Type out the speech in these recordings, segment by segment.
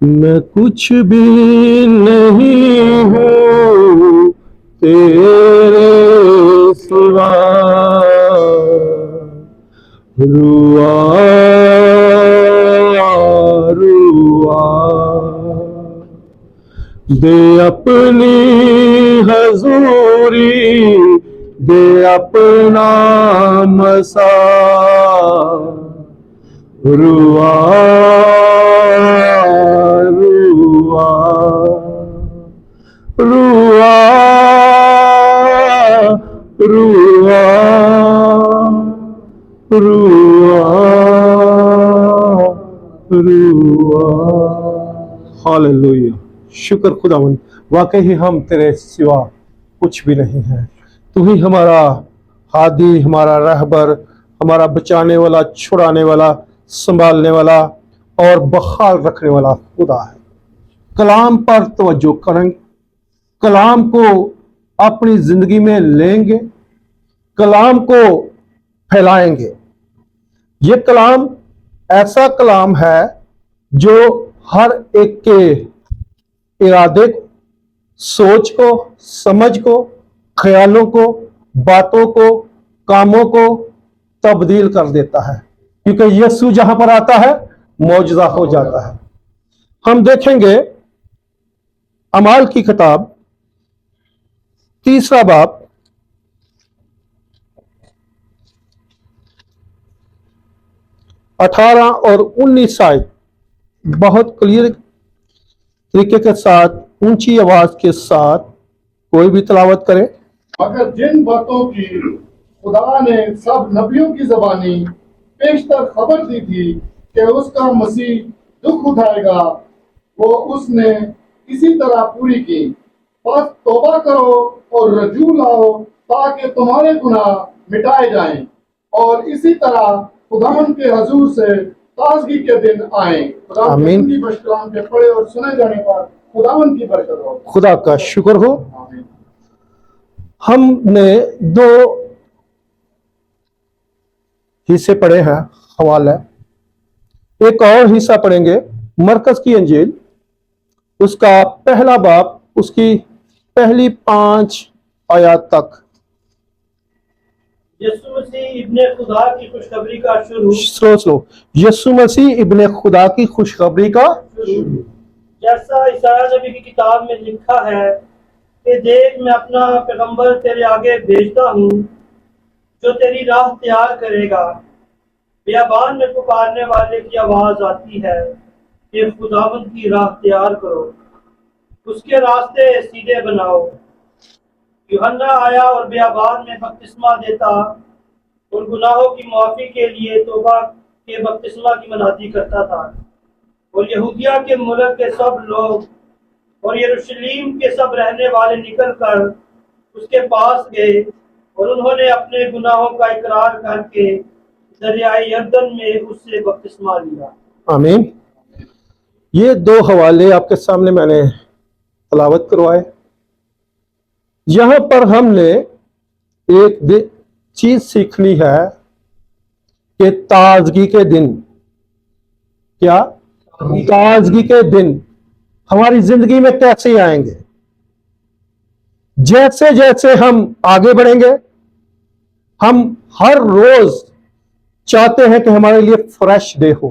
मैं कुछ भी नहीं हूँ तेरे सिवा, रुआ रुआ दे अपनी हजूरी, दे अपना मसा, रुआ रुआ रुआ रुआ रुआ रुआ। हालेलुया, शुक्र खुदावंद, वाकई ही हम तेरे सिवा कुछ भी नहीं है। तू ही हमारा हादी, हमारा रहबर, हमारा बचाने वाला, छुड़ाने वाला, संभालने वाला और बहाल रखने वाला खुदा है। कलाम पर तवज्जो करें, कलाम को अपनी जिंदगी में लेंगे, कलाम को फैलाएंगे। ये कलाम ऐसा कलाम है जो हर एक के इरादे को, सोच को, समझ को, ख्यालों को, बातों को, कामों को तब्दील कर देता है, क्योंकि यीशु जहां पर आता है मौजूदा हो जाता है। हम देखेंगे अमाल की किताब 3 बाब 18 और 19 आयत बहुत क्लियर तरीके के साथ, ऊंची आवाज के साथ कोई भी तलावत करे। मगर जिन बातों की खुदा ने सब नबियों की ज़बानी पेशतर खबर दी थी कि उसका मसीह दुख उठाएगा, वो उसने इसी तरह पूरी की। बस तौबा करो और रजू लाओ ताकि तुम्हारे गुनाह मिटाए जाएं, और इसी तरह खुदावन के हजूर से ताजगी के दिन आए। खुदावन की बशकलाम के पढ़े और सुने जाने पर खुदावन की बरकत हो। खुदा का शुक्र हो। आमीन। हमने 2 हिस्से पढ़े हैं, हवाला। एक और हिस्सा पढ़ेंगे मरकज की अंजील, उसका पहला बाब, उसकी पहली 5 आयत तक। यीशु मसीह इब्ने खुदा की खुशखबरी का शुरू। स्लो यीशु मसीह इब्ने खुदा की खुशखबरी का शुरू। जैसा ईसाया नबी की किताब में लिखा है कि देख, मैं अपना पैगंबर तेरे आगे भेजता हूँ जो तेरी राह तैयार करेगा। बियाबान में पुकारने वाले की आवाज आती है कि खुदावंद की राह तैयार करो, उसके रास्ते सीधे बनाओ। यूहन्ना आया और बियाबान में बपतिस्मा देता और गुनाहों की माफी के लिए तौबा के बपतिस्मा की मनादी करता था। और यहूदिया के मुल्क के सब लोग और यरूशलेम के सब रहने वाले निकलकर उसके पास गए और उन्होंने अपने गुनाहों का इकरार करके दरियाए यरदन में उससे बपतिस्मा लिया। आमीन। ये 2 हवाले आपके सामने मैंने तलावत करवाए। यहां पर हमने एक चीज सीखनी है कि ताजगी के दिन, क्या ताजगी के दिन हमारी जिंदगी में कैसे आएंगे। जैसे जैसे हम आगे बढ़ेंगे, हम हर रोज चाहते हैं कि हमारे लिए फ्रेश डे हो,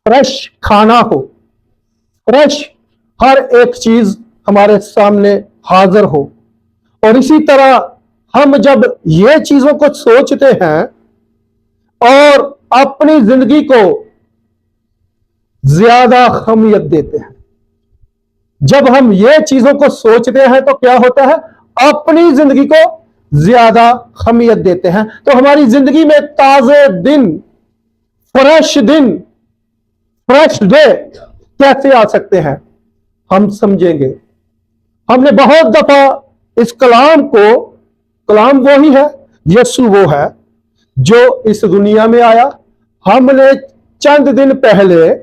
फ्रेश खाना हो, फ्रेश हर एक चीज हमारे सामने हाजिर हो। और इसी तरह हम जब ये चीजों को सोचते हैं और अपनी जिंदगी को ज्यादा अहमियत देते हैं, जब हम ये चीजों को सोचते हैं तो क्या होता है, अपनी जिंदगी को ज्यादा अहमियत देते हैं, तो हमारी जिंदगी में ताजे दिन, फ्रेश दिन, फ्रेश डे कैसे आ सकते हैं, हम समझेंगे। हमने बहुत दफा इस कलाम को, कलाम वो ही है, यीशु वो है जो इस दुनिया में आया। हमने चंद दिन पहले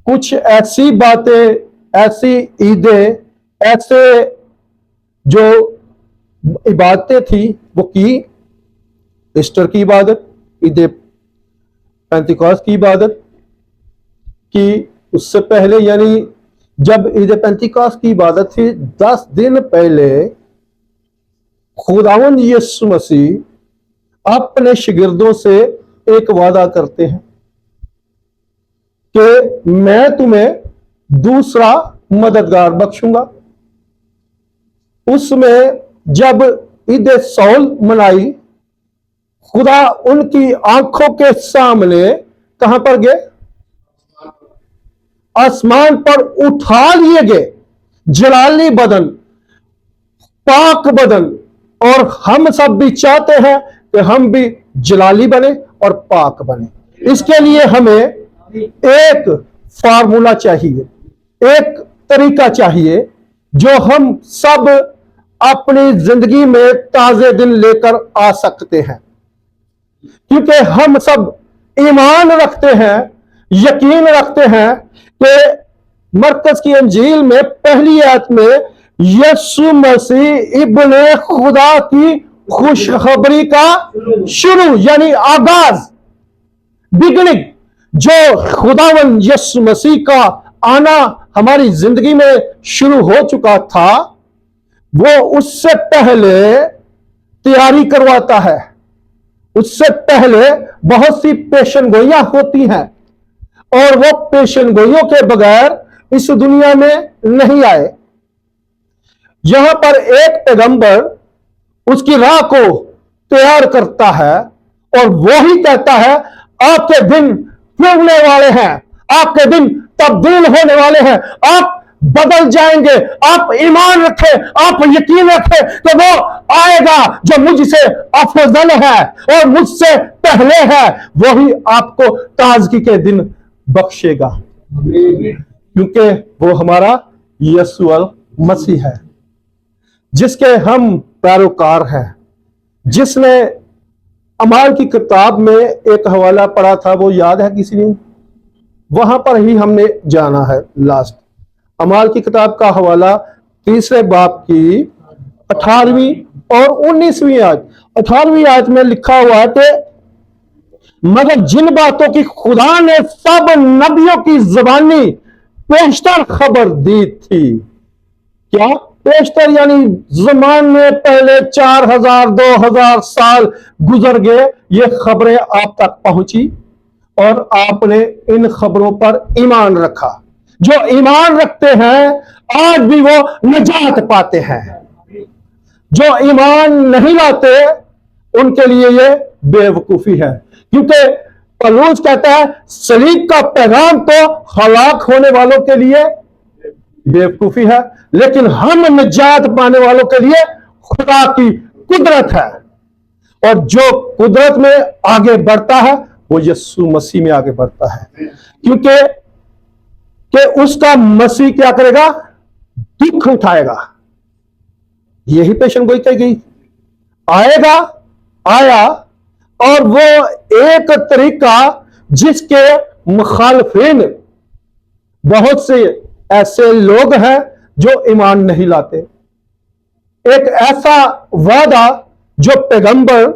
कुछ ऐसी बातें, ऐसी ईदें, ऐसे जो इबादतें थी वो की। ईस्टर की इबादत, ईद पेंतिकोस्त की इबादत की, उससे पहले यानी जब ईद पेंतिकोस्त की इबादत थी 10 दिन पहले खुदावंद यीशु मसीह अपने शिगिर्दों से एक वादा करते हैं कि मैं तुम्हें दूसरा मददगार बख्शूंगा। उसमें जब ईद सौल मनाई, खुदा उनकी आंखों के सामने कहां पर गए? आसमान पर उठा लिए गए, जलाली बदन, पाक बदन। और हम सब भी चाहते हैं कि हम भी जलाली बने और पाक बने। इसके लिए हमें एक फार्मूला चाहिए, एक तरीका चाहिए जो हम सब अपनी जिंदगी में ताजे दिन लेकर आ सकते हैं। क्योंकि हम सब ईमान रखते हैं, यकीन रखते हैं कि मरकज की अंजील में पहली आयत में यीशु मसीह इब्ने खुदा की खुशखबरी का शुरू यानी आगाज, बिगनिंग, जो खुदावन यीशु मसीह का आना हमारी जिंदगी में शुरू हो चुका था, वो उससे पहले तैयारी करवाता है। उससे पहले बहुत सी पेशनगोइयां होती हैं और वो पेशनगोइयों के बगैर इस दुनिया में नहीं आए। यहां पर एक पैगंबर उसकी राह को तैयार करता है और वो ही कहता है आपके दिन फिरने वाले हैं, आपके दिन तब्दील होने वाले हैं, आप बदल जाएंगे। आप ईमान रखें, आप यकीन रखें कि वो आएगा जो मुझसे अफजल है और मुझसे पहले है, वही आपको ताजगी के दिन बख्शेगा, क्योंकि वो हमारा यीशु मसीह है जिसके हम पैरोकार हैं। जिसने अमाल की किताब में एक हवाला पढ़ा था, वो याद है किसी ने? वहां पर ही हमने जाना है लास्ट। अमाल की किताब का हवाला 3 बाब की 18वीं और 19वीं आयत। 18वीं आयत में लिखा हुआ है कि मगर जिन बातों की खुदा ने सब नबियों की ज़बानी पेशतर खबर दी थी। क्या पेशतर? यानी जमान में पहले 4000 2000 साल गुजर गए, ये खबरें आप तक पहुंची और आपने इन खबरों पर ईमान रखा। जो ईमान रखते हैं आज भी वो निजात पाते हैं। जो ईमान नहीं लाते उनके लिए ये बेवकूफी है, क्योंकि पौलुस कहता है सलीब का पैगाम तो हलाक होने वालों के लिए बेवकूफी है, लेकिन हम निजात पाने वालों के लिए खुदा की कुदरत है। और जो कुदरत में आगे बढ़ता है वो यीशु मसीह में आगे बढ़ता है, क्योंकि उसका मसीह क्या करेगा? दुख उठाएगा। यही पेशन गोई कही गई, आएगा, आया। और वो एक तरीका जिसके मुखालफिन बहुत से ऐसे लोग हैं जो ईमान नहीं लाते। एक ऐसा वादा जो पैगंबर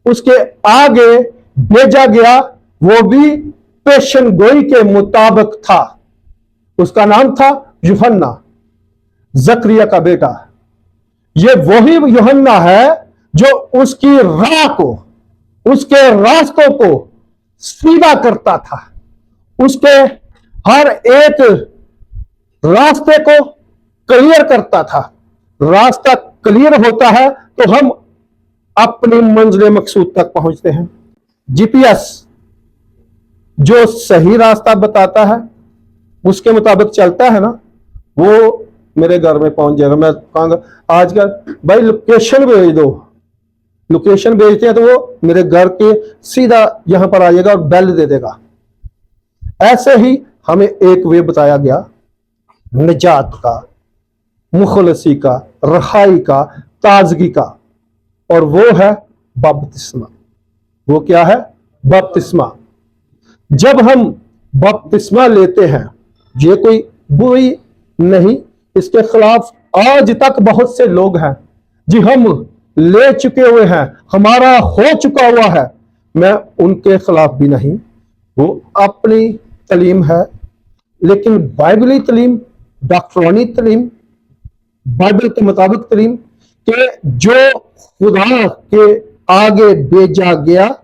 उसके आगे भेजा गया वो भी पेशन गोई के मुताबिक था। उसका नाम था यूहन्ना, जकरिया का बेटा। ये वही यूहन्ना है जो उसकी राह को, उसके रास्तों को सीधा करता था। उसके हर एक रास्ते को क्लियर करता था। रास्ता क्लियर होता है तो हम अपनी मंजिल मकसूद तक पहुंचते हैं। जीपीएस जो सही रास्ता बताता है उसके मुताबिक चलता है ना, वो मेरे घर में पहुंच जाएगा। मैं कहूंगा आजकल भाई लोकेशन भेज दो, लोकेशन भेजते हैं तो वो मेरे घर के सीधा यहां पर आ जाएगा और बेल दे देगा। ऐसे ही हमें एक वे बताया गया निजात का, मुखलसी का, रहाई का, ताजगी का, और वो है बपतिस्मा। वो क्या है? बपतिस्मा। जब हम बपतिस्मा लेते हैं, ये कोई बुरी नहीं, इसके खिलाफ आज तक बहुत से लोग हैं जी, हम ले चुके हुए हैं, हमारा हो चुका हुआ है। मैं उनके खिलाफ भी नहीं, वो अपनी तालीम है, लेकिन बाइबली तलीम, डॉक्ट्रॉनी तलीम, बाइबल के मुताबिक तलीम कि जो खुदा के आगे भेजा गया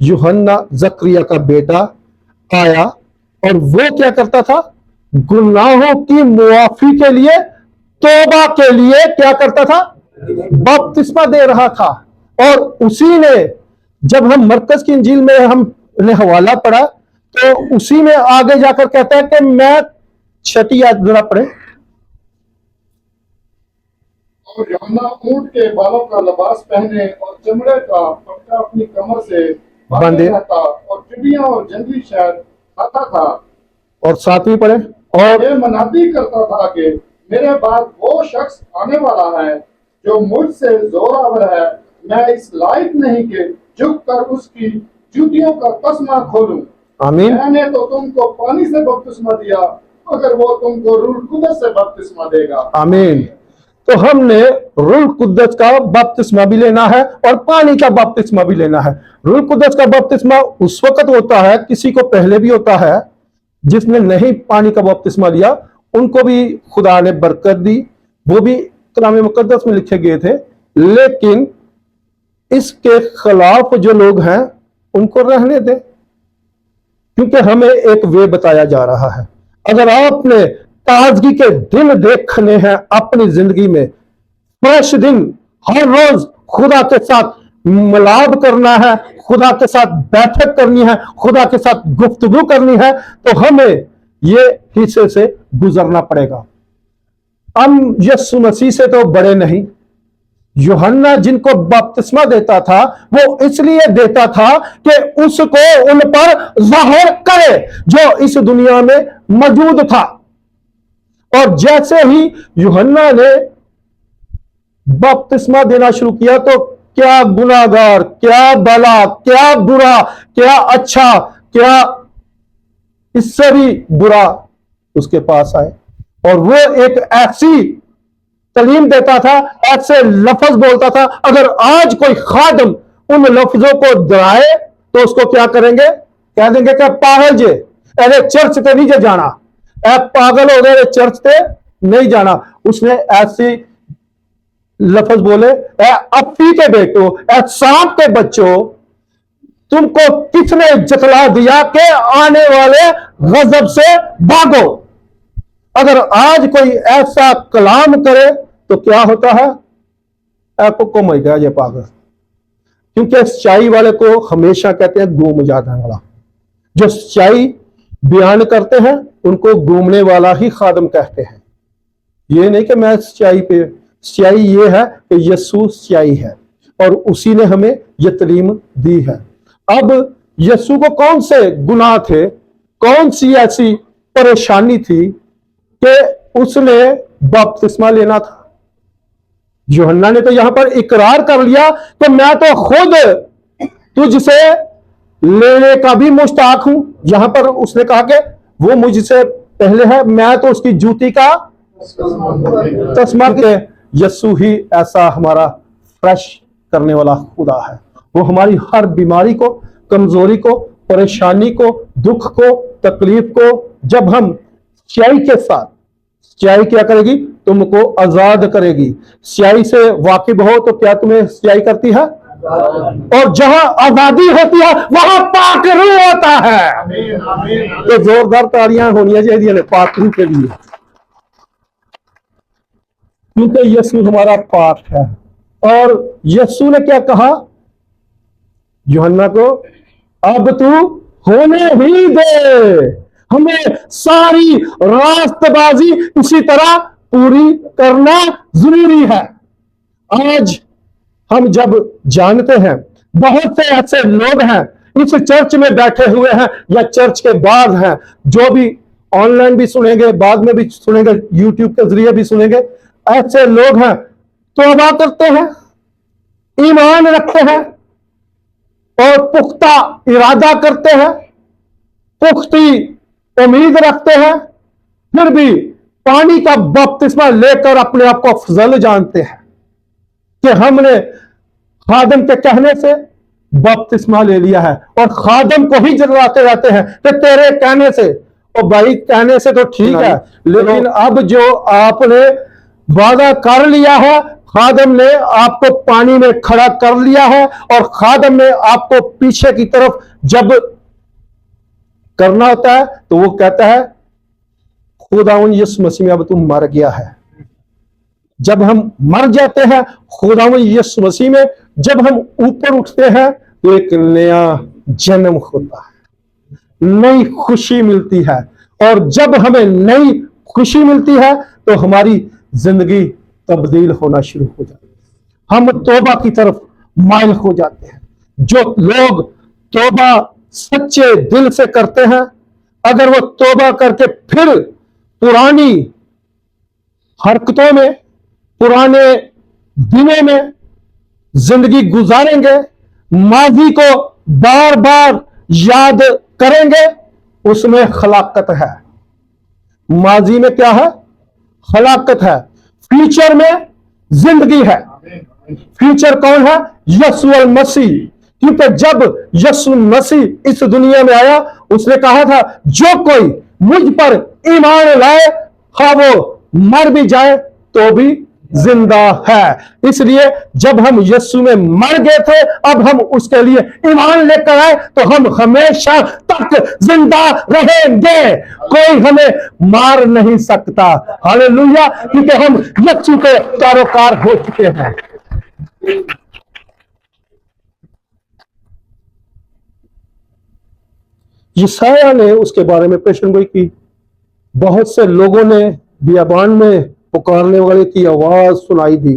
यूहन्ना जकरिया का बेटा आया और वो क्या करता था? गुनाहों की मुआफी के लिए, तौबा के लिए क्या करता था? बपतिस्मा दे रहा था। और उसी ने, जब हम मरकज की इंजील में हमने हवाला पढ़ा तो उसी में आगे जाकर कहता है कि मैं 6 आयत जरा पढ़े। और यूहन्ना ऊंट के बालों का लिबास पहने और चमड़े का पट्टा अपनी कमर से बांधे बांधे रहता और चिड़िया और जंगली शहद खाता था और 7वीं पढ़े। और ये मनादी करता था कि मेरे बाद वो शख्स आने वाला है जो मुझसे जोरावर है, मैं इस लायक नहीं कि झुककर उसकी जूतियों का तस्मा खोलूं। आमीन। मैंने तो तुमको पानी से बपतिस्मा दिया, मगर वो तुमको रूह कुदस से बपतिस्मा देगा। आमीन। तो हमने रूह कुद्दस का बपतिस्मा भी लेना है और पानी का बपतिस्मा भी लेना है। रूह कुद्दस का बपतिस्मा उस वक्त होता है, किसी को पहले भी होता है, जिसने नहीं पानी का बपतिस्मा लिया उनको भी खुदा ने बरकत दी, वो भी कलाम मुकद्दस में लिखे गए थे। लेकिन इसके खिलाफ जो लोग हैं उनको रहने दे, क्योंकि हमें एक वे बताया जा रहा है। अगर आपने ताजगी के दिन देखने हैं अपनी जिंदगी में, फ्रेश दिन, हर रोज खुदा के साथ मिलाप करना है, खुदा के साथ बैठक करनी है, खुदा के साथ गुफ्तगू करनी है, तो हमें ये हिस्से से गुजरना पड़ेगा। हम यीशु मसीह से तो बड़े नहीं। यूहन्ना जिनको बपतिस्मा देता था वो इसलिए देता था कि उसको उन पर जाहिर करे जो इस दुनिया में मौजूद था। और जैसे ही यूहन्ना ने बपतिस्मा देना शुरू किया तो क्या गुनाहगार, क्या भला, क्या बुरा, क्या अच्छा, क्या इससे भी बुरा उसके पास आए और वो एक ऐसी तलीम देता था, ऐसे लफ्ज बोलता था। अगर आज कोई खादम उन लफ्जों को दोहराए तो उसको क्या करेंगे? कह देंगे कि पागल जे, अरे चर्च ते नहीं जे जाना, ऐ पागल हो गए, चर्च ते नहीं जाना। उसने ऐसी लफ्ज बोले, ऐ अप्पी के बेटो, ऐ सांप के बच्चों, तुमको किसने जतला दिया कि आने वाले गजब से भागो। अगर आज कोई ऐसा कलाम करे तो क्या होता है? आपको कम हो गया ये पागल, क्योंकि सच्चाई वाले को हमेशा कहते हैं गुम जाने वाला। जो सच्चाई बयान करते हैं उनको घूमने वाला ही खादम कहते हैं। ये नहीं कि मैं सच्चाई पे, सच्चाई ये है कि यीशु सच्चाई है और उसी ने हमें ये तालीम दी है। अब यीशु को कौन से गुनाह थे, कौन सी ऐसी परेशानी थी कि उसने बपतिस्मा लेना था? यूहन्ना ने तो यहां पर इकरार कर लिया कि मैं तो खुद तुझसे लेने का भी मुश्ताक हूं। यहां पर उसने कहा कि वो मुझसे पहले है, मैं तो उसकी जूती का तस्मा के। यीशु ही ऐसा हमारा फ्रेश करने वाला खुदा है। वो हमारी हर बीमारी को, कमजोरी को, परेशानी को, दुख को, तकलीफ को, जब हम सच्चाई के साथ, सच्चाई क्या करेगी? तुमको आजाद करेगी। सच्चाई से वाकिफ हो तो क्या तुम्हें सच्चाई करती है? और जहां आजादी होती है वहां पाक रूह होता है। तो जोरदार तालियां होनी चाहिए पाक रूह के लिए, क्योंकि यीशु हमारा पाक है। और यीशु ने क्या कहा यूहन्ना को? अब तू होने ही दे, हमें सारी रास्तबाजी इसी तरह पूरी करना जरूरी है। आज हम जब जानते हैं बहुत से ऐसे लोग हैं इस चर्च में बैठे हुए हैं या चर्च के बाद हैं, जो भी ऑनलाइन भी सुनेंगे, बाद में भी सुनेंगे, यूट्यूब के जरिए भी सुनेंगे, ऐसे लोग हैं तौबा करते हैं, ईमान रखते हैं और पुख्ता इरादा करते हैं, पुख्ती उम्मीद रखते हैं, फिर भी पानी का बपतिस्मा लेकर अपने आप को अफजल जानते हैं कि हमने खादम के कहने से बपतिस्मा ले लिया है और खादम को ही जलाते रहते हैं कि तेरे कहने से तो भाई कहने से तो ठीक है, लेकिन अब जो आपने वादा कर लिया है, खादम ने आपको पानी में खड़ा कर लिया है और खादम ने आपको पीछे की तरफ जब करना होता है तो वो कहता है खुदावन यीशु मसीह में अब तुम मर गया है। जब हम मर जाते हैं खुदावन यीशु मसीह में, जब हम ऊपर उठते हैं तो एक नया जन्म होता है, नई खुशी मिलती है। और जब हमें नई खुशी मिलती है तो हमारी जिंदगी तब्दील होना शुरू हो जाती है, हम तौबा की तरफ माइल हो जाते हैं। जो लोग तौबा सच्चे दिल से करते हैं, अगर वो तौबा करके फिर पुरानी हरकतों में, पुराने दिनों में जिंदगी गुजारेंगे, माजी को बार बार याद करेंगे, उसमें खलाकत है। माजी में क्या है? खलाकत है। फ्यूचर में जिंदगी है। फ्यूचर कौन है? यीशु मसीह। क्योंकि जब यीशु मसीह इस दुनिया में आया, उसने कहा था जो कोई मुझ पर ईमान लाए, हाँ वो मर भी जाए तो भी जिंदा है। इसलिए जब हम यीशु में मर गए थे, अब हम उसके लिए ईमान लेकर आए तो हम हमेशा तक जिंदा रहेंगे। कोई हमें मार नहीं सकता। हालेलुया, क्योंकि हम यीशु के पैरोकार हो चुके हैं। यशायाह ने उसके बारे में पेशेंगोई की। बहुत से लोगों ने बियाबान में पुकारने वाले की आवाज सुनाई दी।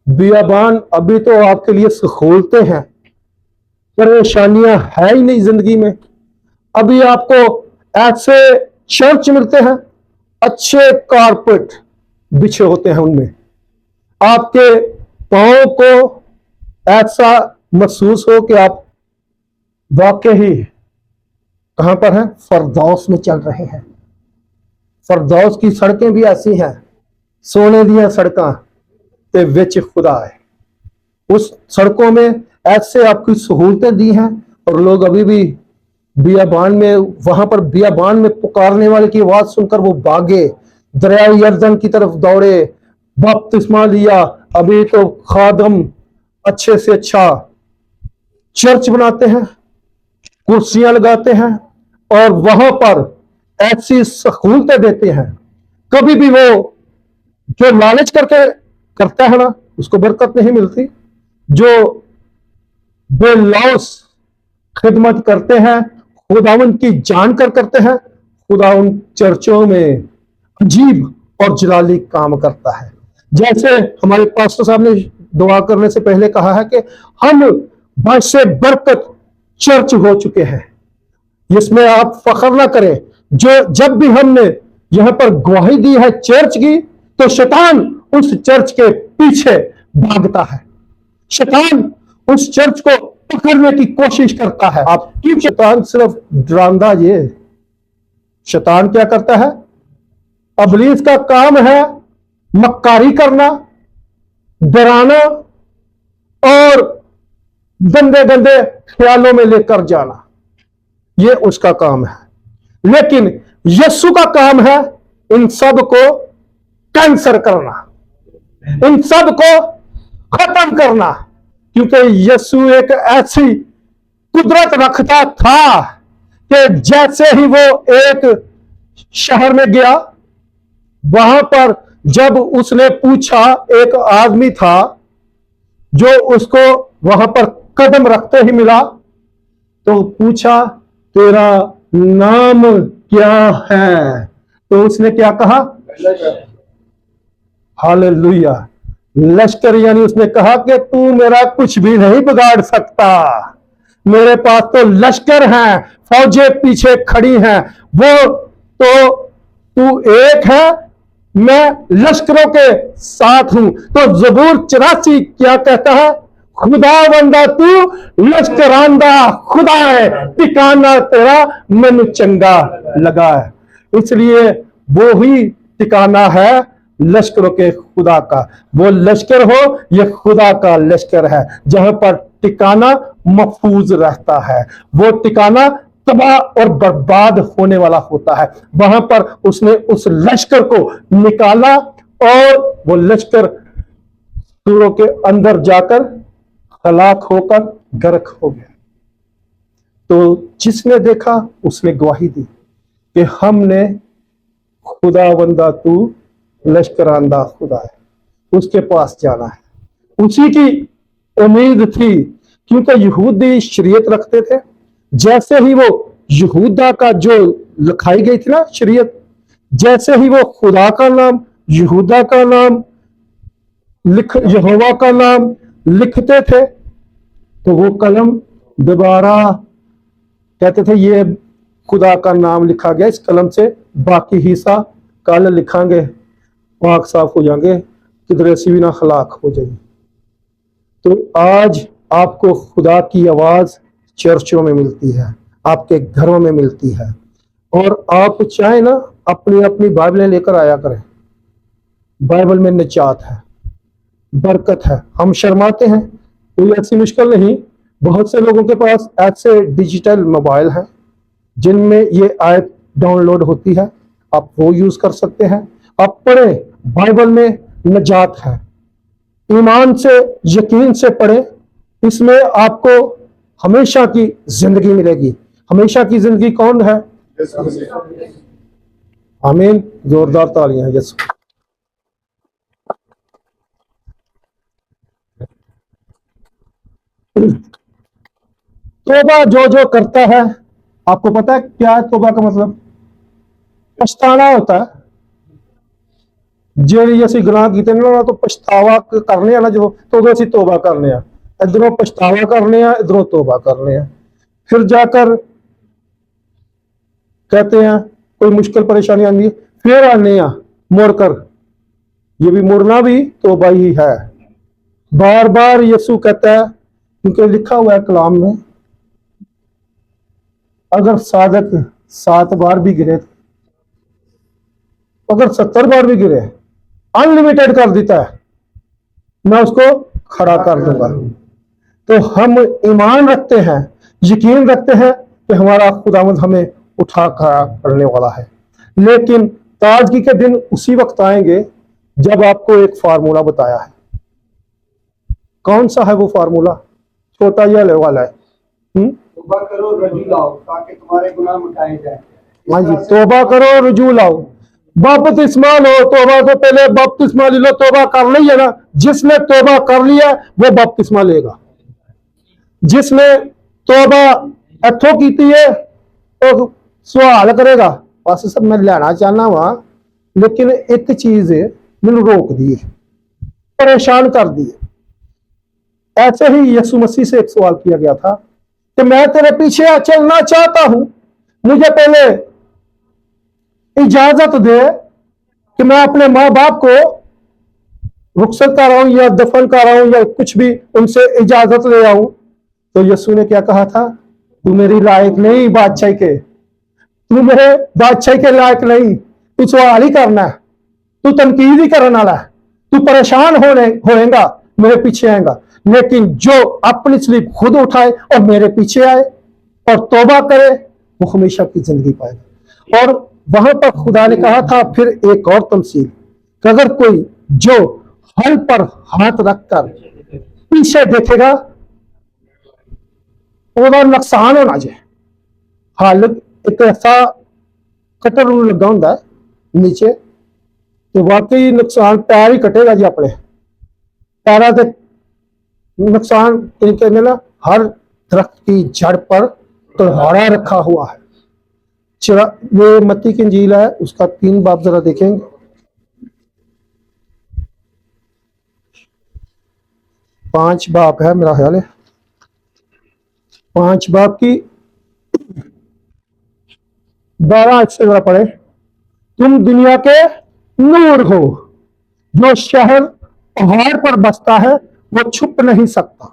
बियाबान अभी तो आपके लिए सहूलतें हैं, परेशानियां है ही नहीं जिंदगी में। अभी आपको ऐसे चर्च मिलते हैं, अच्छे कारपेट बिछे होते हैं, उनमें आपके पांव को ऐसा महसूस हो कि आप वाकई कहां पर हैं? फरदौस में चल रहे हैं। फरदौस की सड़कें भी ऐसी हैं, सोने दियां सड़कां ते विच खुदा है। उस सड़कों में ऐसे आपकी सहूलतें दी हैं और लोग अभी भी बियाबान में, वहां पर बियाबान में पुकारने वाले की आवाज सुनकर वो भागे, दरिया यरदन की तरफ दौड़े, बपतिस्मा लिया। अभी तो खादम अच्छे से अच्छा चर्च बनाते हैं, कुर्सियां लगाते हैं और वहां पर ऐसी सहूलतें देते हैं। कभी भी वो जो लालच करके करता है ना, उसको बरकत नहीं मिलती। जो बेलौस खिदमत करते हैं, खुदावन की जानकर करते हैं, खुदा उन चर्चों में अजीब और जलाली काम करता है। जैसे हमारे पास्टर साहब ने दुआ करने से पहले कहा है कि हम बाइसे बरकत चर्च हो चुके हैं। इसमें आप फख्र ना करें। जो जब भी हमने यहां पर गवाही दी है चर्च की, तो शैतान उस चर्च के पीछे भागता है। शैतान उस चर्च को पकड़ने की कोशिश करता है। आपकी शैतान सिर्फ डरांदा ये, शैतान क्या करता है? अबलीस का काम है मक्कारी करना, डराना और गंदे गंदे ख्यालों में लेकर जाना। ये उसका काम है। लेकिन यीशु का काम है इन सब को कैंसर करना, इन सब को खत्म करना। क्योंकि यीशु एक ऐसी कुदरत रखता था कि जैसे ही वो एक शहर में गया, वहां पर जब उसने पूछा, एक आदमी था जो उसको वहां पर कदम रखते ही मिला, तो पूछा तेरा नाम क्या है? तो उसने क्या कहा? हालेलुया, लश्कर। यानी उसने कहा कि तू मेरा कुछ भी नहीं बिगाड़ सकता, मेरे पास तो लश्कर हैं, फौजें पीछे खड़ी हैं, वो तो तू एक है, मैं लश्करों के साथ हूं। तो ज़बूर 84 क्या कहता है? खुदावंदा तू लश्करांदा खुदा है, ठिकाना तेरा मन चंगा लगा है। इसलिए वो ही ठिकाना है लश्करों के खुदा का। वो लश्कर हो, ये खुदा का लश्कर है, जहां पर ठिकाना महफूज रहता है। वो ठिकाना तबाह और बर्बाद होने वाला होता है। वहां पर उसने उस लश्कर को निकाला और वो लश्कर सूरों के अंदर जाकर हलाक होकर गर्क हो गया। तो जिसने देखा उसने गवाही दी कि हमने खुदावंदा तू लश्करांदा खुदा है, उसके पास जाना है। उसी की उम्मीद थी, क्योंकि यहूदी शरीयत रखते थे। जैसे ही वो यहूदा का जो लिखाई गई थी ना शरीयत, जैसे ही वो खुदा का नाम, यहूदा का नाम यहोवा का नाम लिखते थे, तो वो कलम दोबारा कहते थे ये खुदा का नाम लिखा गया, इस कलम से बाकी हिस्सा कल लिखांगे, पाक साफ हो जाएंगे, किधर ऐसी भी ना हलाक हो जाएगी। तो आज आपको खुदा की आवाज चर्चों में मिलती है, आपके घरों में मिलती है, और आप चाहे ना अपनी अपनी बाइबलें लेकर आया करें। बाइबल में निजात है, बरकत है। हम शर्माते हैं, कोई ऐसी मुश्किल नहीं। बहुत से लोगों के पास ऐसे डिजिटल मोबाइल हैं जिनमें ये ऐप डाउनलोड होती है, आप वो यूज कर सकते हैं। आप पढ़े, बाइबल में निजात है, ईमान से यकीन से पढ़े, इसमें आपको हमेशा की जिंदगी मिलेगी। हमेशा की जिंदगी कौन है? आमीन, जोरदार तालियां यीशु। तौबा जो जो करता है, आपको पता है क्या है तौबा का मतलब? पछताना होता है। ਜਿਹੜੀ ਅਸੀਂ ਗੁਨਾਹ ਕੀਤੇ ਨੇ ਉਹਨਾਂ ਤੋਂ ਪਛਤਾਵਾ ਕਰਨੇ ਆ ਨਾ, ਜਦੋਂ तो उदों ਅਸੀਂ तौबा करने ਆ। इधरों पछतावा करने आ, इधरों तौबा करने आ। फिर जाकर कहते हैं कोई मुश्किल परेशानी आती है, फिर आने आ मुड़कर। ये भी मुड़ना भी तौबा ही है। बार बार यीशु कहता है, क्योंकि लिखा हुआ है कलाम में, अगर साधक 7 बार भी गिरे, अगर 70 बार भी गिरे, अनलिमिटेड कर देता है, मैं उसको खड़ा कर दूंगा। तो हम ईमान रखते हैं, यकीन रखते हैं कि हमारा खुदावंद हमें उठा खड़ा करने वाला है। लेकिन ताजगी के दिन उसी वक्त आएंगे जब आपको एक फार्मूला बताया है। कौन सा है वो फार्मूला? छोटा या ले वाला है? तौबा करो, रजू लाओ, ताकि तुम्हारे गुनाह मिटाए जाए। हाँ जी, तौबा करो, रुजू लाओ, बपतिस्मा लो। तौबा तो पहले बपतिस्मा ले लो। तौबा कर ली है ना, जिसने तौबा कर लिया वो बपतिस्मा लेगा। जिसने तौबा इथों की है तो सवाल करेगा, बस सब मैं लेना चाहना वा, लेकिन एक चीज मैंने रोक दी है, परेशान कर दी है। ऐसे ही यीशु मसीह से एक सवाल किया गया था कि मैं तेरे पीछे चलना चाहता हूं, मुझे पहले इजाजत दे कि मैं अपने माँ बाप को रुखसत कर रहा हूं या दफन कर रहा हूं या कुछ भी उनसे इजाजत ले आऊं। तो यीशु ने क्या कहा था? तू मेरी लायक नहीं बादशाही के, तू मेरे बादशाही के लायक नहीं। तू सवाल ही करना है, तू तनकीद ही करने वाला है, तू परेशान होएगा, मेरे पीछे आएगा। लेकिन जो अपनी स्लीप खुद उठाए और मेरे पीछे आए और तौबा करे, वो हमेशा की जिंदगी पाएगा। और वहां पर खुदा ने कहा था फिर एक और तमसील कि अगर कोई जो हल पर हाथ रखकर पीछे देखेगा, ਉਹਦਾ नुकसान होना जाए। हल एक ऐसा कटर लगा ਹੁੰਦਾ नीचे, तो वाकई नुकसान पैर ही कटेगा जी। अपने पैरों से नुकसान कहते ना, हर दरख्त की जड़ पर तलवारा रखा हुआ है। ये मत्ती की इंजील है, उसका 3 बाब जरा देखेंगे। पांच बाब है मेरा ख्याल है, 5 बाब की 12 से जरा पढ़े। तुम दुनिया के नूर हो, जो शहर पहाड़ पर बसता है वो छुप नहीं सकता।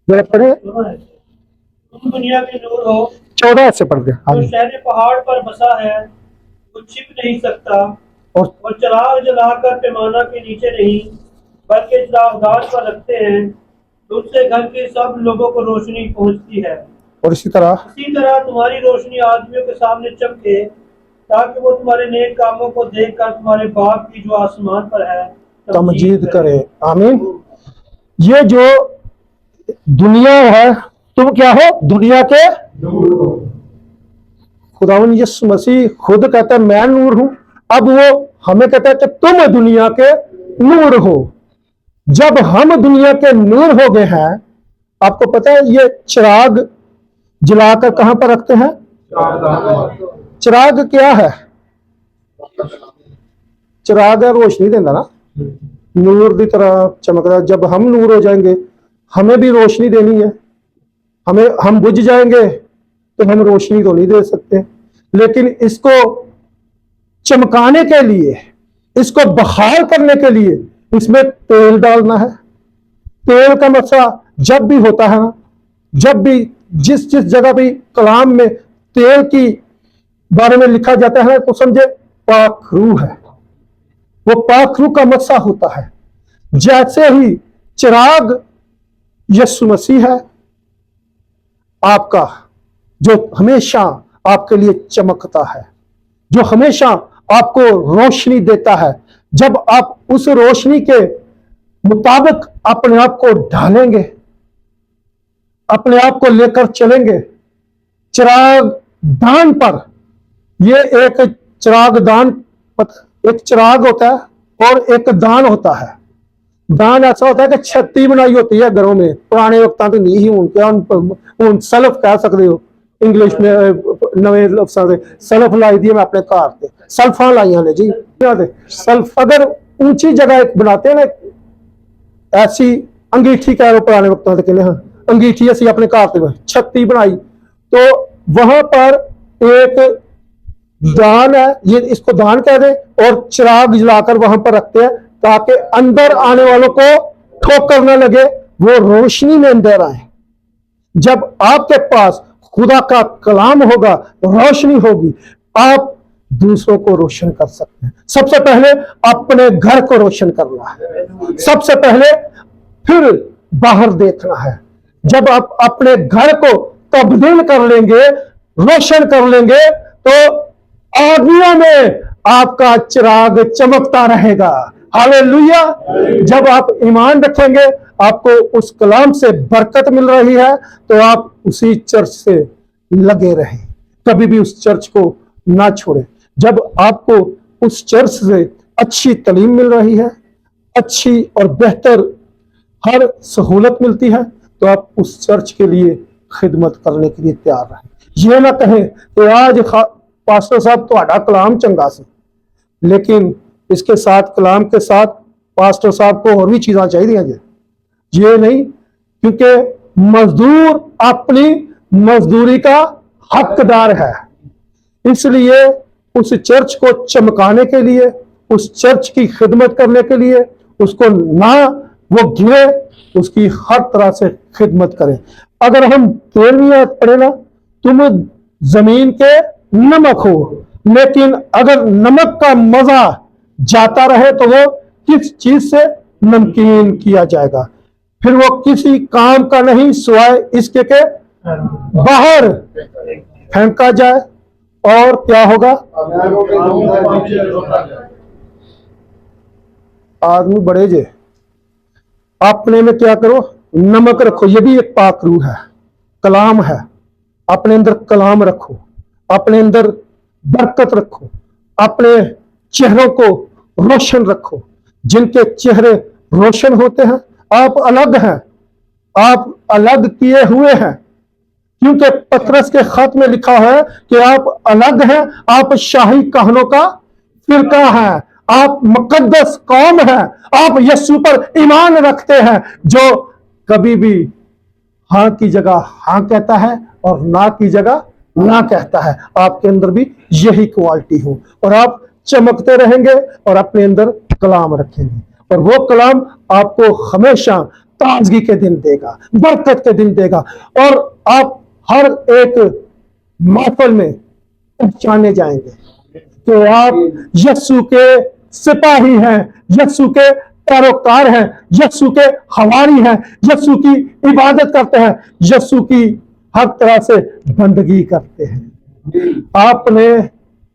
जरा पढ़े, तुम दुनिया के नूर हो, 14 से पढ़ दे। जो शहर पहाड़ पर बसा है वो छिप नहीं सकता, और चिराग जलाकर पैमाना के नीचे नहीं बल्कि चिरागदान पर रखते हैं, तो उससे घर के सब लोगों को रोशनी पहुंचती है। और इसी तरह तुम्हारी रोशनी आदमियों के सामने चमके, ताकि वो तुम्हारे नेक कामों को देखकर तुम्हारे बाप की जो आसमान पर है तमजीद करे। आमीन। ये जो दुनिया है, तुम क्या हो? दुनिया के खुदावन यीशु मसीह खुद कहता है मैं नूर हूं। अब वो हमें कहता है कि तुम दुनिया के नूर हो। जब हम दुनिया के नूर हो गए हैं, आपको पता है ये चिराग जलाकर कहां पर रखते हैं? चिराग क्या है? चिराग है, रोशनी देता ना, नूर की तरह चमकदा। जब हम नूर हो जाएंगे, हमें भी रोशनी देनी है। हम बुझ जाएंगे तो हम रोशनी तो नहीं दे सकते, लेकिन इसको चमकाने के लिए, इसको बहाल करने के लिए इसमें तेल डालना है। तेल का मसला जब भी होता है ना, जब भी जिस जगह भी कलाम में तेल की बारे में लिखा जाता है तो समझे पाक रूह है। वो पाक रूह का मसला होता है। जैसे ही चिराग यीशु मसीह है आपका, जो हमेशा आपके लिए चमकता है, जो हमेशा आपको रोशनी देता है। जब आप उस रोशनी के मुताबिक अपने आप को ढालेंगे, अपने आप को लेकर चलेंगे चिराग दान पर। ये एक चिराग दान, एक चिराग होता है और एक दान होता है। दान ऐसा होता है कि छत्ती बनाई होती है घरों में, पुराने वक्तां तो नहीं ही हूं सलफ कह सकते हो इंग्लिश में नवे लफ्जां से। सलफ लाई दी मैं अपने घर से, सल्फा लाइया ने जी। सल्फ अगर ऊंची जगह एक बनाते हैं ना, ऐसी अंगीठी कह लो पुराने वक्तों से कहने, हाँ अंगीठी ऐसी अपने घर से छत्ती बनाई, तो वहां पर एक दान है, ये इसको दान कह दे, और चिराग जलाकर वहां पर रखते हैं ताकि अंदर आने वालों को ठोकर न लगे, वो रोशनी में अंदर आए। जब आपके पास खुदा का कलाम होगा, रोशनी होगी, आप दूसरों को रोशन कर सकते हैं। सबसे पहले अपने घर को रोशन करना है, सबसे पहले, फिर बाहर देखना है। जब आप अपने घर को तब्दील कर लेंगे, रोशन कर लेंगे, तो आदमियों में आपका चिराग चमकता रहेगा। हालेलुया। जब आप ईमान रखेंगे, आपको उस कलाम से बरकत मिल रही है, तो आप उसी चर्च से लगे रहें, कभी भी उस चर्च को ना छोड़ें। जब आपको उस चर्च से अच्छी तालीम मिल रही है, अच्छी और बेहतर हर सहूलत मिलती है, तो आप उस चर्च के लिए खिदमत करने के लिए तैयार रहें। ये ना कहें कि आज पास्टर साहब ਤੁਹਾਡਾ कलाम चंगा सी, लेकिन इसके साथ कलाम के साथ पास्टर साहब को और भी चीज़ां चाहिए जी। ये नहीं, क्योंकि मजदूर अपनी मजदूरी का हकदार है। इसलिए उस चर्च को चमकाने के लिए, उस चर्च की खिदमत करने के लिए, उसको ना वो गिरे, उसकी हर तरह से खिदमत करें। अगर हम 13वीं पढ़े ना, तुम जमीन के नमक हो, लेकिन अगर नमक का मजा जाता रहे तो वो किस चीज से नमकीन किया जाएगा? फिर वो किसी काम का नहीं, सिवाय इसके के बाहर फेंका जाए, और क्या होगा? आदमी बड़े जे अपने में क्या करो, नमक रखो। ये भी एक पाक रूह है, कलाम है। अपने अंदर कलाम रखो, अपने अंदर बरकत रखो, अपने चेहरों को रोशन रखो। जिनके चेहरे रोशन होते हैं, आप अलग हैं, आप अलग किए हुए हैं, क्योंकि पतरस के खत में लिखा है कि आप अलग हैं, आप शाही कहनों का फिरका हैं, आप मुकद्दस कौम हैं, आप यीशु पर ईमान रखते हैं, जो कभी भी हाँ की जगह हाँ कहता है और ना की जगह ना कहता है। आपके अंदर भी यही क्वालिटी हो, और आप चमकते रहेंगे और अपने अंदर कलाम रखेंगे, और वो कलाम आपको हमेशा ताजगी के दिन देगा, बरकत के दिन देगा, और आप हर एक महफिल में पहचाने जाएंगे कि आप यीशु के सिपाही हैं, यीशु के पैरोकार हैं, यीशु के हवारी हैं, यीशु की इबादत करते हैं, यीशु की हर तरह से बंदगी करते हैं। आपने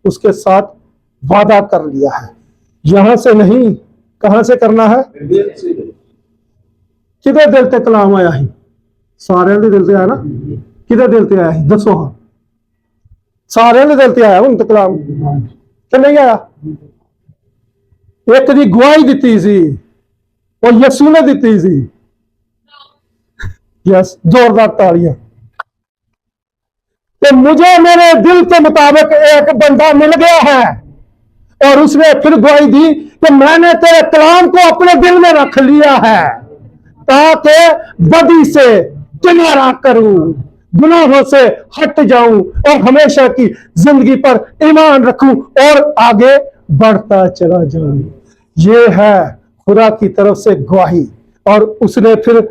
उसके साथ वादा कर लिया है, यहां से नहीं, कहां से करना है? किधर दिल ते कलाम आया ही? सारे दे दिल ते आया ना? किधर दिल ते आया ही? दसो हाँ, सारे दे दिल ते आया उन ते कलाम कि नहीं आया? एक दी गवाही दी सी और यसू ने दी सी। यस, जोरदार तालियां। तो मुझे मेरे दिल के मुताबिक एक बंदा मिल गया है और उसने फिर गवाही दी कि मैंने तेरे कलाम को अपने दिल में रख लिया है ताकि बदी से किनारा करूं, गुनाहों से हट जाऊं और हमेशा की जिंदगी पर ईमान रखूं और आगे बढ़ता चला जाऊं। ये है खुदा की तरफ से गवाही। और उसने फिर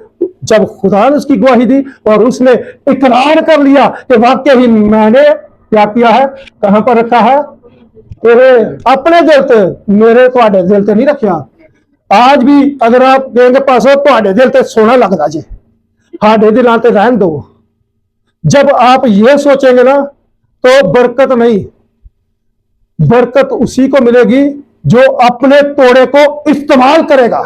जब खुदा ने उसकी गवाही दी और उसने इकरार कर लिया कि वाकई ही मैंने क्या किया है, कहां पर रखा है? तेरे अपने दिल ते, मेरे तुहाडे दिल ते नहीं रखा। आज भी अगर आप कहेंगे पासो तुहाडे दिल ते सोना लगता जे, साडे दिलां ते रहन दो। जब आप ये सोचेंगे ना तो बरकत नहीं, बरकत उसी को मिलेगी जो अपने तोड़े को इस्तेमाल करेगा।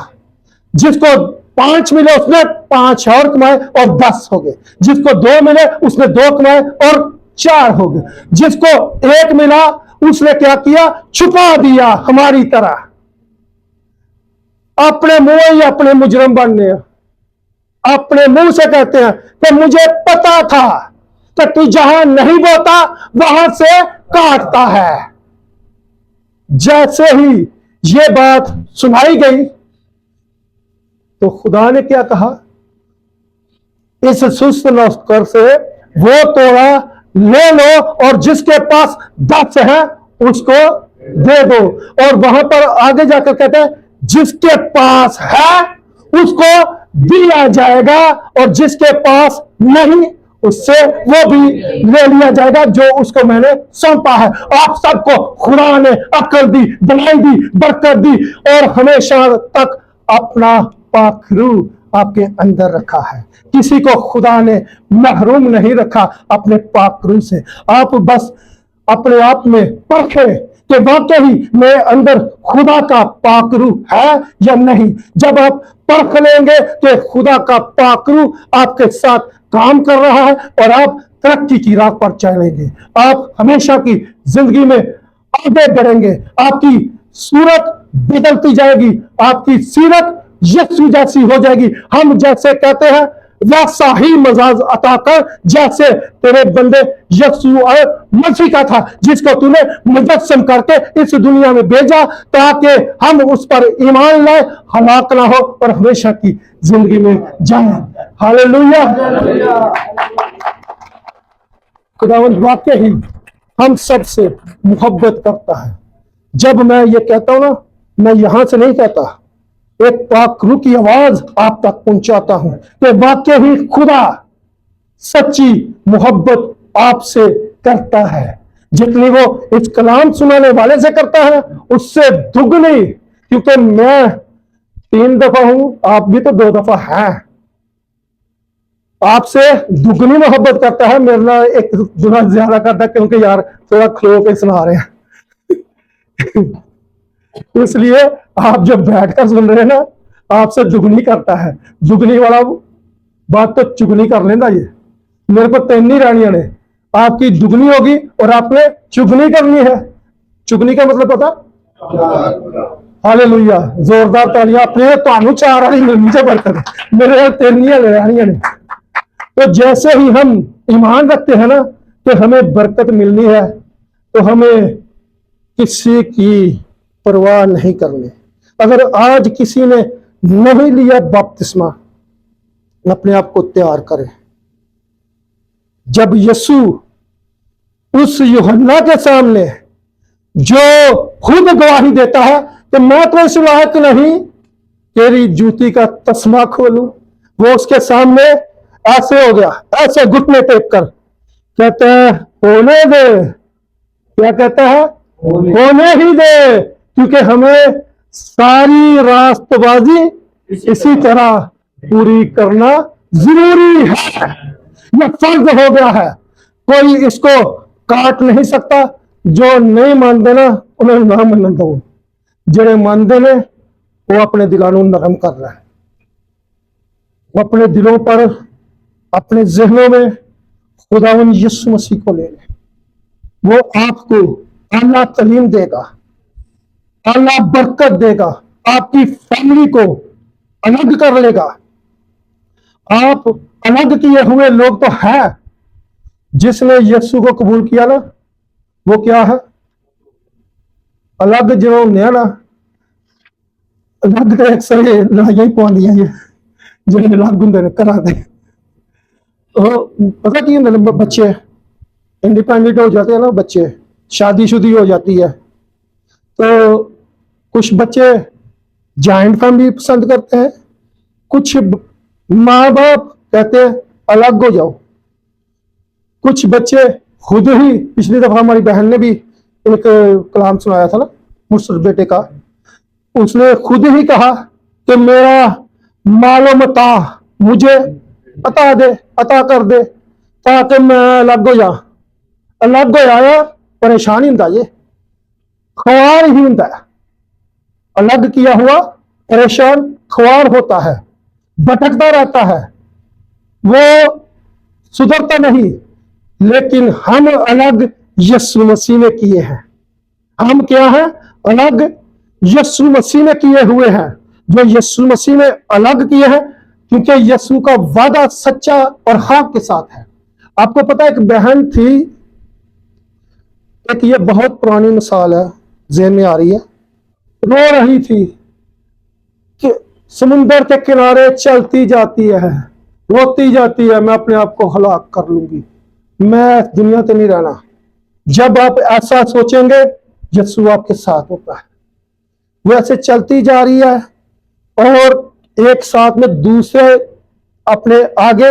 जिसको 5 मिले उसने 5 और कमाए और 10 हो गए, जिसको 2 मिले उसने 2 कमाए और 4 हो गए, जिसको 1 मिला उसने क्या किया? छुपा दिया। हमारी तरह अपने मुंह ही अपने मुजरम बनने, अपने मुंह से कहते हैं कि मुझे पता था कि तू जहां नहीं बोता वहां से काटता है। जैसे ही ये बात सुनाई गई तो खुदा ने क्या कहा? इस सुस्त नौकर से वो तोड़ा ले लो और जिसके पास 10 है उसको दे दो। और वहां पर आगे जाकर कहते हैं जिसके पास है उसको दिया जाएगा और जिसके पास नहीं उससे वो भी ले लिया जाएगा जो उसको मैंने सौंपा है। आप सबको खुदा ने अक्ल दी, बनाई दी, बरकत दी और हमेशा तक अपना पाखरू आपके अंदर रखा है। किसी को खुदा ने महरूम नहीं रखा अपने पाखरू से। आप बस अपने आप में परखे कि वाकई मेरे अंदर खुदा का पाखरू है या नहीं। जब आप परख लेंगे कि खुदा का पाखरू आपके साथ काम कर रहा है और आप तरक्की की राह पर चलेंगे, आप हमेशा की जिंदगी में आगे बढ़ेंगे, आपकी सूरत बदलती जाएगी, आपकी सीरत यीशु जैसी हो जाएगी। हम जैसे कहते हैं वैसा ही मजाज अता कर जैसे तेरे बंदे यीशु और मसीह का था, जिसको तूने मुजस्सम करके इस दुनिया में भेजा ताकि हम उस पर ईमान लाए, हलाक ना हो और हमेशा की जिंदगी में जाए। हालेलुया। खुदावंद वाकई ही हम सबसे मोहब्बत करता है। जब मैं ये कहता हूं ना, मैं यहां से नहीं कहता, एक पाखरू की आवाज आप तक पहुंचाता हूं कि वाकई ही खुदा सच्ची मोहब्बत आपसे करता है। जितनी वो इस कलाम सुनाने वाले से करता है उससे दुगनी, क्योंकि मैं 3 दफा हूं, आप भी तो 2 दफा हैं, आपसे दुगनी मोहब्बत करता है। मेरे ना एक गुना ज्यादा करता है क्योंकि यार थोड़ा खलो के सुना रहे हैं इसलिए आप जब बैठकर सुन रहे हैं ना, आपसे दुगनी करता है। दुगनी वाला बात तो चुगनी कर लेना। ये मेरे को 3 ही रानियां ने, आपकी दुगनी होगी और आपने चुगनी करनी है। चुगनी का मतलब पता? हालेलुया, जोरदार तालियां। अपने तो 4 वाली नीचे बरकत, मेरे 3 ही रानियां ने। तो जैसे ही हम ईमान रखते हैं ना कि हमें बरकत मिलनी है तो हमें किसी की परवाह नहीं करनी। अगर आज किसी ने नहीं लिया बपतिस्मा, अपने आप को तैयार करें। जब यीशु उस यूहन्ना के सामने जो खुद गवाही देता है कि मैं तो इस लायक नहीं तेरी जूती का तस्मा खोलूं, वो उसके सामने ऐसे हो गया, ऐसे घुटने टेक कर कहता है होने दे। क्या कहता है? होने ही दे, क्योंकि हमें सारी रास्तबाजी इसी तरह पूरी करना जरूरी है। यह फर्ज हो गया है, कोई इसको काट नहीं सकता। जो नहीं मानते ना उन्हें ना मनन दो, जेड़े मानते ने वो अपने दिलों को नरम कर रहा है, वो अपने दिलों पर, अपने जहनों में खुदावन यीशु मसीह को ले लें। वो आपको आला तलीम देगा, आला बरकत देगा, आपकी फैमिली को अलग कर लेगा। आप अलग किए हुए लोग तो हैं, जिसने यीशु को कबूल किया ना वो क्या है, अलग जो होंगे ना, अलग अक्सर लड़ाइयां पौंदियां ये जो अलग होंगे ने घरां दे। पता की होंगे ने, बच्चे इंडिपेंडेंट हो जाते हैं ना, बच्चे शादीशुदी हो जाती है, तो कुछ बच्चे जॉइंट फैमिली पसंद करते हैं, कुछ माँ बाप कहते हैं अलग हो जाओ, कुछ बच्चे खुद ही, पिछली दफा हमारी बहन ने भी एक कलाम सुनाया था ना मुर्शद बेटे का, उसने खुद ही कहा कि मेरा मालो मता मुझे अता दे, अता कर दे ताकि मैं अलग हो जा। अलग हो जाया परेशान ही होंदा, ये ख्वार ही होंदा, अलग किया हुआ परेशान ख्वार होता है, भटकता रहता है, वो सुधरता नहीं। लेकिन हम अलग यीशु मसीह ने किए हैं। हम क्या हैं? अलग यीशु मसीह ने किए हुए हैं। जो यीशु मसीह ने अलग किए हैं, क्योंकि यीशु का वादा सच्चा और हक के साथ है। आपको पता है, एक बहन थी, एक ये बहुत पुरानी मिसाल है, ज़हन में आ रही है, रो रही थी कि समुंदर के किनारे चलती जाती है, रोती जाती है, मैं अपने आप को हलाक कर लूंगी, मैं दुनिया से नहीं रहना। जब आप ऐसा सोचेंगे, यीशु आपके साथ होता है। वो ऐसे चलती जा रही है और एक साथ में दूसरे अपने आगे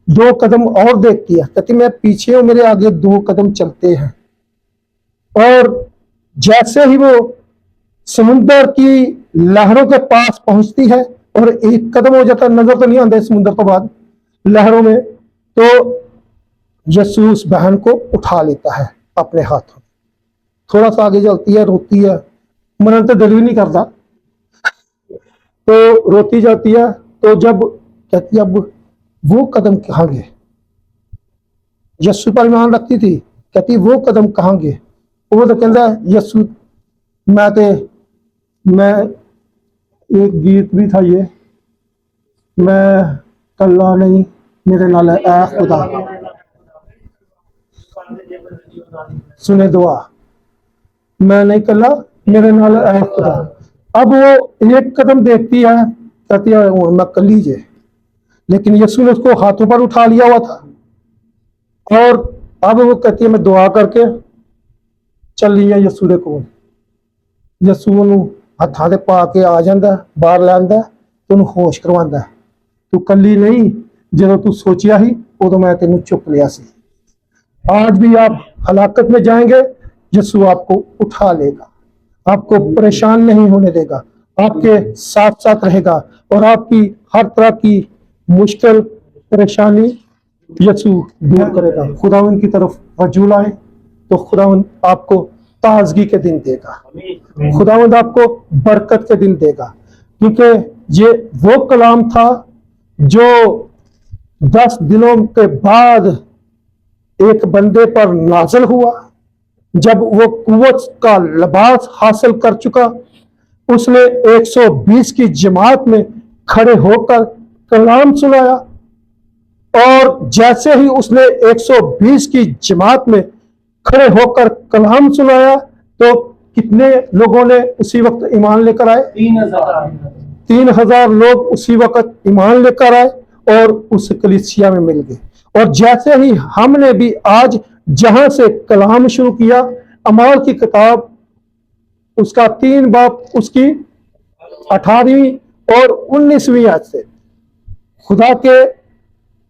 2 कदम और देखती है, कहती मैं पीछे हूं, मेरे आगे 2 कदम चलते हैं। और जैसे ही वो समुंदर की लहरों के पास पहुंचती है और 1 कदम हो जाता, नजर तो नहीं आते समुंदर के बाद लहरों में, तो यीशु उस बहन को उठा लेता है अपने हाथों। थोड़ा सा आगे चलती है, रोती है, मन तो दिल भी नहीं करता, तो रोती जाती है। तो जब कहती है अब वो कदम कहाँ गए, यीशु पर ईमान रखती थी, कहती वो कदम कहाँ गए। वो तो कहता यीशु मैं एक गीत भी था ये, मैं कल्ला नहीं मेरे नाल ऐ खुदा सुने दुआ, मैं नहीं कल्ला मेरे नाल ऐ खुदा। अब वो 1 कदम देखती है, कहती है मैं कली जे, लेकिन यीशु ने उसको हाथों पर उठा लिया हुआ था। और अब वो कहती है मैं दुआ करके चली है यीशु दे कोल। यीशु ਉਹਨੂੰ ਹੱਥਾਂ ਤੇ ਪਾ ਕੇ ਆ ਜਾਂਦਾ, ਬਾਹਰ ਲੈਂਦਾ ਤੇ ਉਹਨੂੰ ਹੋਸ਼ ਕਰਵਾਉਂਦਾ, ਤੂੰ ਕੱਲੀ नहीं, ਜਦੋਂ तू सोचिया ही उदों मैं तेनू चुक लिया सी। आज भी आप हलाकत में जाएंगे, यीशु आपको उठा लेगा, आपको परेशान नहीं होने देगा, आपके साथ साथ रहेगा और आपकी हर तरह की मुश्किल परेशानी यीशु दूर करेगा। खुदावन की तरफ रजू लाए तो खुदावन आपको ताजगी के दिन देगा, खुदावंद आपको बरकत के दिन देगा। क्योंकि ये वो कलाम था जो 10 दिनों के बाद एक बंदे पर नाज़िल हुआ। जब वो कुव्वत का लिबास हासिल कर चुका, उसने 120 की जमात में खड़े होकर कलाम सुनाया। और जैसे ही उसने 120 की जमात में खड़े होकर कलाम सुनाया, तो कितने लोगों ने उसी वक्त ईमान लेकर आए? 3000 लोग उसी वक्त ईमान लेकर आए और उस कलीसिया में मिल गए। और जैसे ही हमने भी आज जहां से कलाम शुरू किया, अमाल की किताब उसका 3 बाब उसकी 18वीं और 19वीं आयत से, खुदा के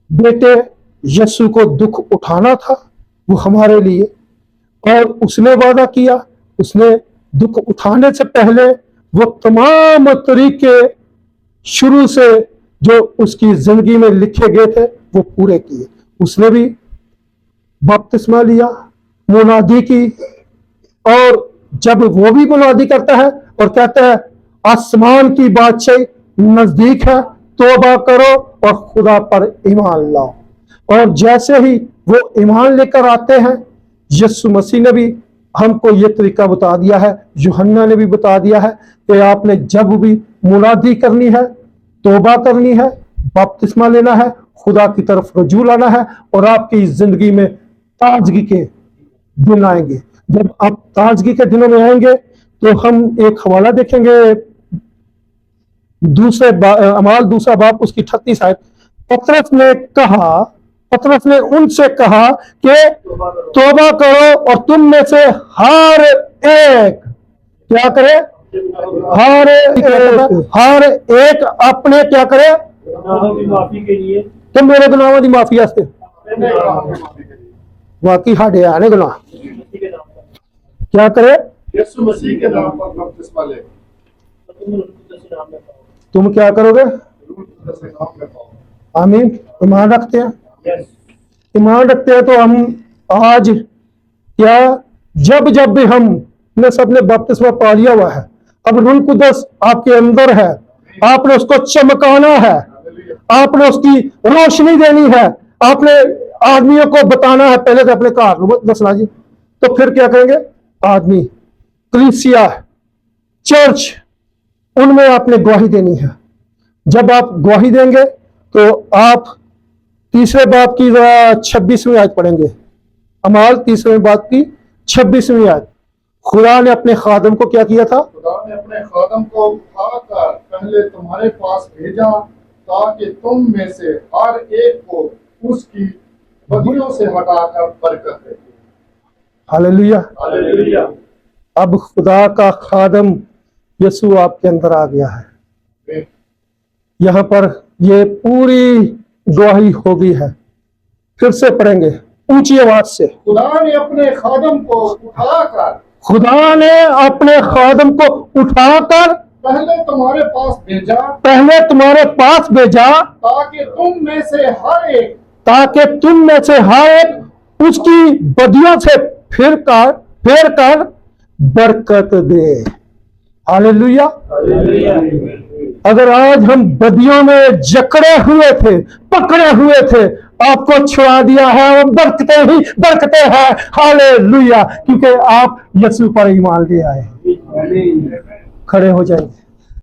बेटे यीशु को दुख उठाना था वो हमारे लिए, और उसने वादा किया, उसने दुख उठाने से पहले वो तमाम तरीके शुरू से जो उसकी जिंदगी में लिखे गए थे वो पूरे किए। उसने भी बपतिस्मा लिया, मुनादी की, और जब वो भी मुनादी करता है और कहता है आसमान की बादशाही नजदीक है, तौबा करो और खुदा पर ईमान लाओ। और जैसे ही वो ईमान लेकर आते हैं, यीशु मसीह ने भी हमको ये तरीका बता दिया है, यूहन्ना ने भी बता दिया है कि आपने जब भी मुनादी करनी है, तौबा करनी है, बपतिस्मा लेना है, खुदा की तरफ रजू लाना है, और आपकी जिंदगी में ताजगी के दिन आएंगे। जब आप ताजगी के दिनों में आएंगे तो हम एक हवाला देखेंगे, अमाल दूसरा बाप उसकी 38 आयत। पतरस ने उनसे कहा कि तौबा करो और तुम में से हर एक क्या करे, हर एक अपने क्या करे, गुनाहों की माफी के लिए तो मेरे गुनाहों की माफी वास्ते वाकई हाडे आने गुनाह मसीह के नाम पर क्या करे, यीशु मसीह के नाम पर बपतिस्मा ले, तुम रूह कुद्दूस के नाम में पाओ। तुम क्या करोगे? रूह कुद्दूस के नाम में पाओ। आमीन। ईमान रखते हैं, यस, ईमान रखते हैं तो हम आज क्या, जब जब भी हम ने सबने बपतिस्मा पा लिया हुआ है, अब रूह कुद्दूस आपके अंदर है, आपने उसको चमकाना है, आपने उसकी रोशनी देनी है, आपने आदमियों को बताना है, पहले तो अपने घर में दसना जी, तो फिर क्या करेंगे, आदमी, कलीसिया, चर्च, उनमें आपने गवाही देनी है। जब आप गवाही देंगे तो आप तीसरे बाब की 26वीं आयत पढ़ेंगे, अमाल तीसरे बाब की 26वीं आयत। खुदा ने अपने खादम को क्या किया था? खुदा ने अपने खादम को उठाकर पहले तुम्हारे पास भेजा ताकि तुम में से हर एक को उसकी बदियों से हटाकर बरकत दे। हालेलुया। हालेलुया। अब खुदा का खादम यीशु आपके अंदर आ गया है। यहाँ पर ये पूरी गवाही हो गई है। फिर से पढ़ेंगे ऊंची आवाज से। खुदा ने अपने खादम को उठाकर खुदा ने अपने खादम को उठाकर पहले तुम्हारे पास भेजा पहले तुम्हारे पास भेजा ताकि तुम में से हर एक ताकि तुम में से हर एक उसकी बदियों से फिर कर बरकत दे। हालेलुया। अगर आज हम बदियों में जकड़े हुए थे, पकड़े हुए थे, आपको छुड़ा दिया है, वो बरकते हैं। हालेलुया, क्योंकि आप यीशु पर ईमान ले आए। खड़े हो जाएंगे।